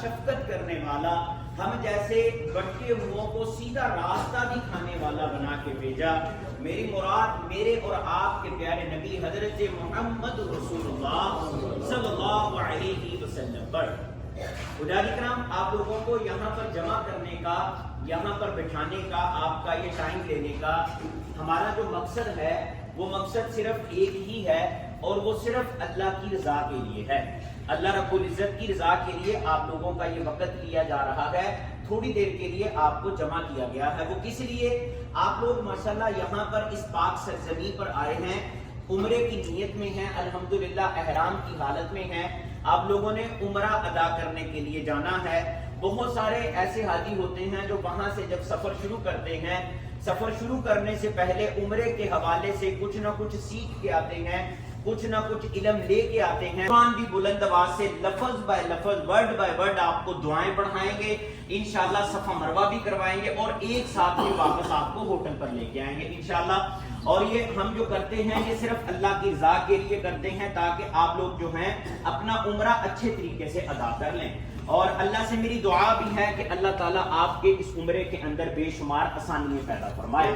شفقت کرنے والا، ہم جیسے بٹکے ہوئوں کو سیدھا راستہ دکھانے والا بنا کے بھیجا۔ میری مراد میرے اور آپ کے پیارے نبی حضرت محمد رسول اللہ صلی اللہ علیہ وسلم پر۔ حجاج کرام، آپ لوگوں کو یہاں پر جمع کرنے کا، یہاں پر بٹھانے کا، آپ کا یہ ٹائم لینے کا ہمارا جو مقصد ہے وہ مقصد صرف ایک ہی ہے، اور وہ صرف اللہ کی رضا کے لیے ہے۔ اللہ رب العزت کی رضا کے لیے آپ لوگوں کا یہ وقت لیا جا رہا ہے، تھوڑی دیر کے لیے آپ کو جمع کیا گیا ہے۔ وہ کس لیے؟ آپ لوگ ماشاءاللہ یہاں پر اس پاک سرزمین پر آئے ہیں، عمرے کی نیت میں ہیں، الحمدللہ احرام کی حالت میں ہیں، آپ لوگوں نے عمرہ ادا کرنے کے لیے جانا ہے۔ بہت سارے ایسے حاجی ہوتے ہیں جو وہاں سے جب سفر شروع کرتے ہیں، سفر شروع کرنے سے پہلے عمرے کے حوالے سے کچھ نہ کچھ سیکھ کے آتے ہیں، کچھ نہ کچھ علم لے کے آتے ہیں۔ قرآن بھی بلند آواز سے لفظ بائی لفظ، ورڈ بائی ورڈ آپ کو دعائیں پڑھائیں گے، انشاءاللہ صفا مروہ بھی کروائیں گے، اور ایک ساتھ میں واپس آپ کو ہوٹل پر لے کے آئیں گے انشاءاللہ۔ اور یہ ہم جو کرتے ہیں یہ صرف اللہ کی رضا کے لیے کرتے ہیں، تاکہ آپ لوگ جو ہیں اپنا عمرہ اچھے طریقے سے ادا کر لیں۔ اور اللہ سے میری دعا بھی ہے کہ اللہ تعالیٰ آپ کے اس عمرے کے اندر بے شمار آسانیاں پیدا فرمائے۔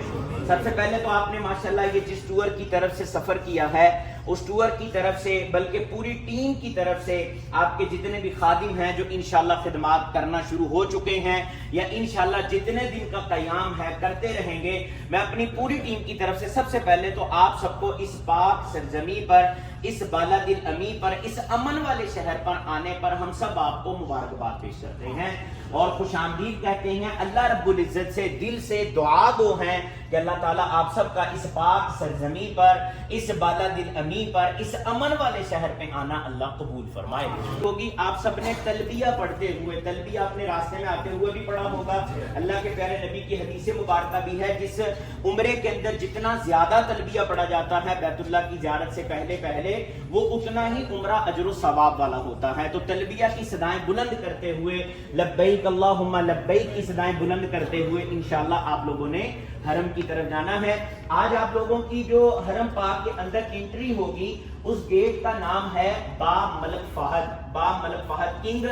سب سے پہلے تو آپ نے ماشاءاللہ یہ جس ٹور کی طرف سے سفر کیا ہے، اس ٹور کی طرف سے، بلکہ پوری ٹیم کی طرف سے، آپ کے جتنے بھی خادم ہیں جو انشاءاللہ خدمات کرنا شروع ہو چکے ہیں، یا انشاءاللہ جتنے دن کا قیام ہے کرتے رہیں گے، میں اپنی پوری ٹیم کی طرف سے سب سے پہلے تو آپ سب کو اس پاک سرزمین پر، اس بلد الامی پر، اس امن والے شہر پر آنے پر ہم سب آپ کو مبارکباد پیش کرتے ہیں اور خوش آمدید کہتے ہیں۔ اللہ رب العزت سے دل سے دعا گو ہیں کہ اللہ تعالیٰ آپ سب کا اس پاک سرزمین پر، اس بلد الامی پر، اس امن والے شہر پہ آنا اللہ قبول فرمائے۔ ہوگی آپ سب نے تلبیہ پڑھتے ہوئے، تلبیہ اپنے راستے میں آتے ہوئے بھی پڑھا ہوگا۔ اللہ کے پیارے نبی کی حدیث مبارکہ بھی ہے، جس عمرے کے اندر جتنا زیادہ تلبیہ پڑھا جاتا ہے بیت اللہ کی زیارت سے پہلے پہلے، وہ اتنا ہی عمرہ اجر و ثواب والا ہوتا ہے۔ تو تلبیہ کی صدائیں بلند کرتے ہوئے، لبیک اللہم لبیک کی صدائیں بلند کرتے ہوئے انشاءاللہ آپ لوگوں نے حرم کی طرف جانا ہے۔ آج آپ لوگوں کی جو حرم پاک کے اندر انٹری ہوگی، اس گیٹ کا نام ہے باب ملک فہد، باب ملک فہد، کنگ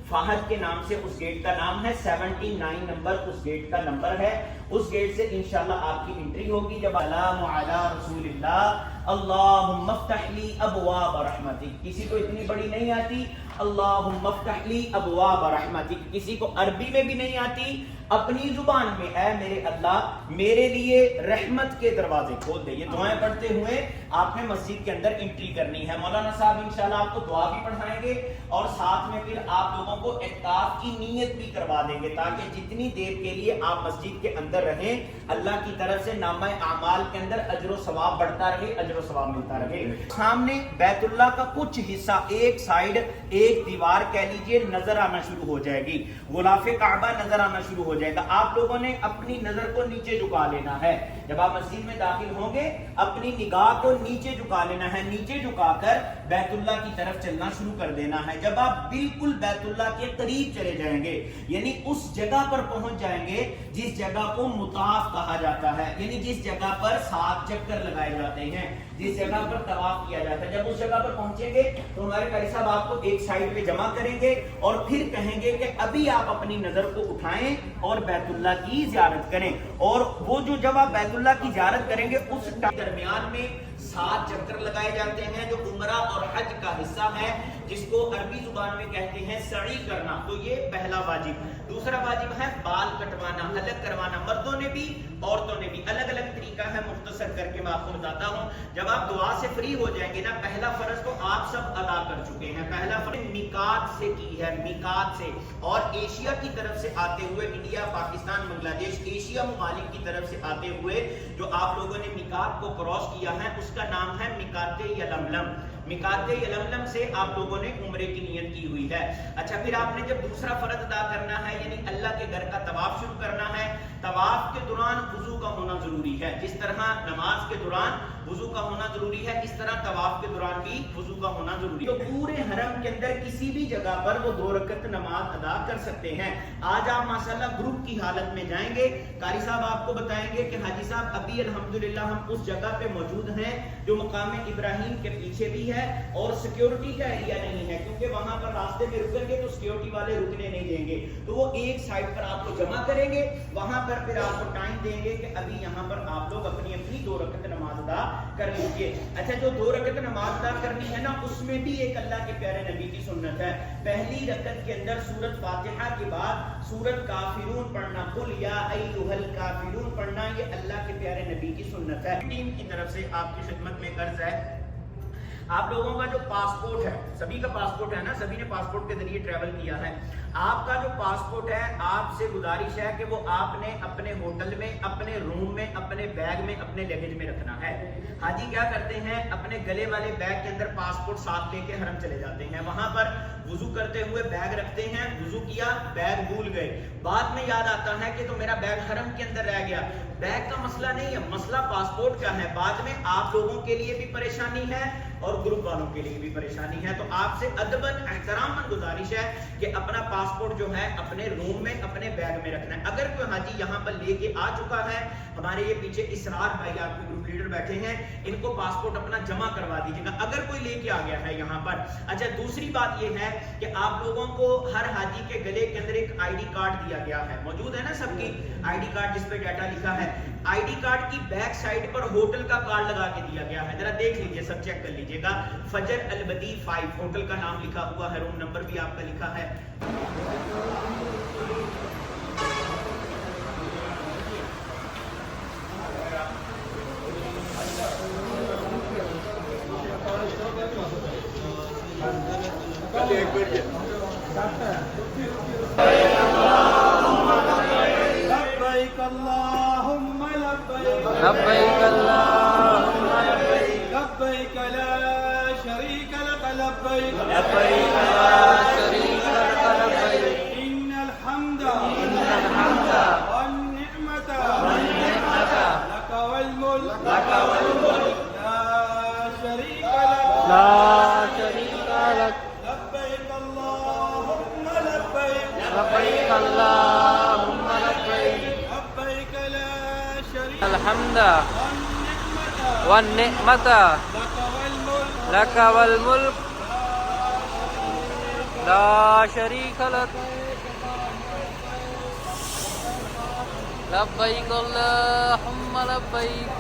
فہد کے نام سے اس گیٹ کا نام ہے۔ 79 نمبر اس گیٹ کا نمبر ہے۔ اس گیٹ سے انشاءاللہ آپ کی انٹری ہوگی۔ جب سلام علی رسول اللہ اللہم افتح لی ابواب رحمتک، کسی کو اتنی بڑی نہیں آتی اللہم افتح لی ابواب رحمتک، کسی کو عربی میں بھی نہیں آتی، اپنی زبان میں، اے میرے اللہ میرے لیے رحمت کے دروازے کھول دے۔ یہ دعائیں پڑھتے ہوئے آپ نے مسجد کے اندر انٹری کرنی ہے۔ مولانا صاحب انشاءاللہ آپ کو دعا بھی پڑھائیں گے، اور ساتھ میں پھر آپ لوگوں کو اعتکاف کی نیت بھی کروا دیں گے، تاکہ جتنی دیر کے لیے آپ مسجد کے اندر رہیں، اللہ کی طرف سے نامہ اعمال کے اندر اجر و ثواب بڑھتا رہے، اجر و ثواب ملتا رہے۔ سامنے بیت اللہ کا کچھ حصہ، ایک سائیڈ، ایک دیوار کہہ لیجئے، نظر آنا شروع ہو جائے گی، غلاف کعبہ نظر آنا شروع ہو جائے گا۔ آپ لوگوں نے اپنی نظر کو نیچے جھکا لینا ہے۔ جب آپ مسجد میں داخل ہوں گے اپنی نگاہ کو نیچے جھکا لینا ہے، نیچے جھکا کر بیت اللہ کی طرف چلنا شروع کر دینا ہے۔ جب آپ بالکل بیت اللہ کے قریب چلے جائیں گے، یعنی اس جگہ پر پہنچ جائیں گے جس جگہ کو مطاف کہا جاتا ہے، یعنی جس جگہ پر 7 چکر لگائے جاتے ہیں، جس جگہ پر طواف کیا جاتا ہے، جب اس جگہ پر پہنچیں گے تو ہمارے قاری صاحب آپ کو ایک سائڈ پہ جمع کریں گے، اور پھر کہیں گے کہ ابھی آپ اپنی نظر کو اٹھائیں اور بیت اللہ کی زیارت کریں۔ اور وہ جو جب آپ بیت اللہ کی زیارت کریں گے اس درمیان میں 7 چکر لگائے جاتے ہیں، جو عمرہ اور حج کا حصہ ہے، جس کو عربی زبان میں کہتے ہیں سعی کرنا۔ تو یہ پہلا واجب۔ دوسرا واجب ہے بال کٹوانا، حلق کروانا، مردوں نے بھی عورتوں نے بھی، الگ الگ طریقہ ہے، مختصر کر کے میں آپ کو بتاتا ہوں۔ جب آپ دعا سے فری ہو جائیں گے نا، پہلا فرض تو آپ سب ادا کر چکے ہیں، پہلا فرض میقات سے کی ہے، میقات سے، اور ایشیا کی طرف سے آتے ہوئے، انڈیا، پاکستان، بنگلہ دیش، ایشیا ممالک کی طرف سے آتے ہوئے جو آپ لوگوں نے میقات کو کراس کیا ہے، اس کا نام ہے میقات یلملم۔ میقات یلملم سے آپ لوگوں نے عمرے کی نیت کی ہوئی ہے۔ اچھا، پھر آپ نے جب دوسرا فرض ادا کرنا ہے، یعنی اللہ کے گھر کا طواف شروع کرنا ہے، طواف کے دوران وضو کا ہونا ضروری ہے۔ جس طرح نماز کے دوران وضو کا ہونا ضروری ہے، اس طرح طواف کے دوران بھی وضو کا ہونا ضروری ہے۔ تو پورے حرم کے اندر کسی بھی جگہ پر وہ 2 رکعت نماز ادا کر سکتے ہیں۔ آج آپ ماشاءاللہ گروپ کی حالت میں جائیں گے، قاری صاحب آپ کو بتائیں گے کہ حاجی صاحب ابھی الحمدللہ ہم اس جگہ پہ موجود ہیں جو مقام ابراہیم کے پیچھے بھی ہے ہے اور سیکیورٹی کا ایریا نہیں ہے، کیونکہ وہاں پر راستے میں رکیں گے تو سیکیورٹی والے رکنے نہیں دیں گے، تو وہ ایک سائڈ پر آپ کو جمع کریں گے، وہاں پر پھر آپ کو ٹائم دیں گے کہ ابھی یہاں پر آپ لوگ اپنی اپنی 2 رکعت نماز ادا کر لیجیے۔ اچھا جو 2 رکعت نماز ادا کرنی ہے نا، اس میں بھی ایک اللہ کے پیارے نبی کی سنت ہے، پہلی رکعت کے اندر سورۃ فاتحہ کے بعد سورۃ کافرون پڑھنا، قل یا ایھا الکافرون پڑھنا، یہ اللہ کے پیارے نبی کی سنت ہے۔ ٹیم کی طرف سے آپ کی خدمت میں عرض ہے، آپ لوگوں کا جو پاسپورٹ ہے، سبھی کا پاسپورٹ ہے نا، سبھی نے پاسپورٹ کے ذریعے ٹریول کیا ہے، آپ کا جو پاسپورٹ ہے آپ سے گزارش ہے کہ وہ آپ نے اپنے ہوٹل میں، اپنے روم میں، اپنے بیگ میں، اپنے لگیج میں رکھنا ہے۔ حاجی کیا کرتے ہیں، اپنے گلے والے بیگ کے اندر پاسپورٹ ساتھ لے کے حرم چلے جاتے ہیں، وہاں پر وضو کرتے ہوئے بیگ رکھتے ہیں، وضو کیا، بیگ بھول گئے، بعد میں یاد آتا ہے کہ تو میرا بیگ حرم کے اندر رہ گیا۔ بیگ کا مسئلہ نہیں ہے، مسئلہ پاسپورٹ کا ہے، بعد میں آپ لوگوں کے لیے بھی پریشانی ہے اور گروپ والوں کے لیے بھی پریشانی ہے، تو آپ سے ادباً احتراماً گزارش ہے کہ اپنا پاسپورٹ جو ہے اپنے روم میں، اپنے بیگ میں رکھنا ہے۔ اگر کوئی حاجی یہاں پر لے کے آ چکا ہے، ہمارے یہ پیچھے اسرار بھائی آپ کے گروپ لیڈر بیٹھے ہیں، ان کو پاسپورٹ اپنا جمع کروا دیجیے گا اگر کوئی لے کے آ گیا ہے یہاں پر۔ اچھا دوسری بات یہ ہے کہ آپ لوگوں کو ہر حاجی کے گلے کے اندر ایک آئی ڈی کارڈ دیا گیا ہے، موجود ہے نا سب کی آئی ڈی کارڈ جس پہ ڈیٹا لکھا ہے، آئی ڈی کارڈ کی بیک سائڈ پر ہوٹل کا کارڈ لگا کے دیا گیا ہے، ذرا دیکھ لیجئے، سب چیک کر لیجئے گا، فجر البدی 5 ہوٹل کا نام لکھا ہوا ہے، روم نمبر بھی آپ کا لکھا ہے۔ لبيك اللهم لبيك لبيك اللهم لبيك لبيك لا شريك لك لبيك لبيك لا شريك لك لبيك إن الحمد والنعمة لك والملك لا شريك لك لا شريك لك لبيك اللهم لبيك لبيك اللهم لبيك لبيك لا شريك الحمد والنعمة والنعمة لك والملك لك والملك لا شريك لك لبيك اللهم لبيك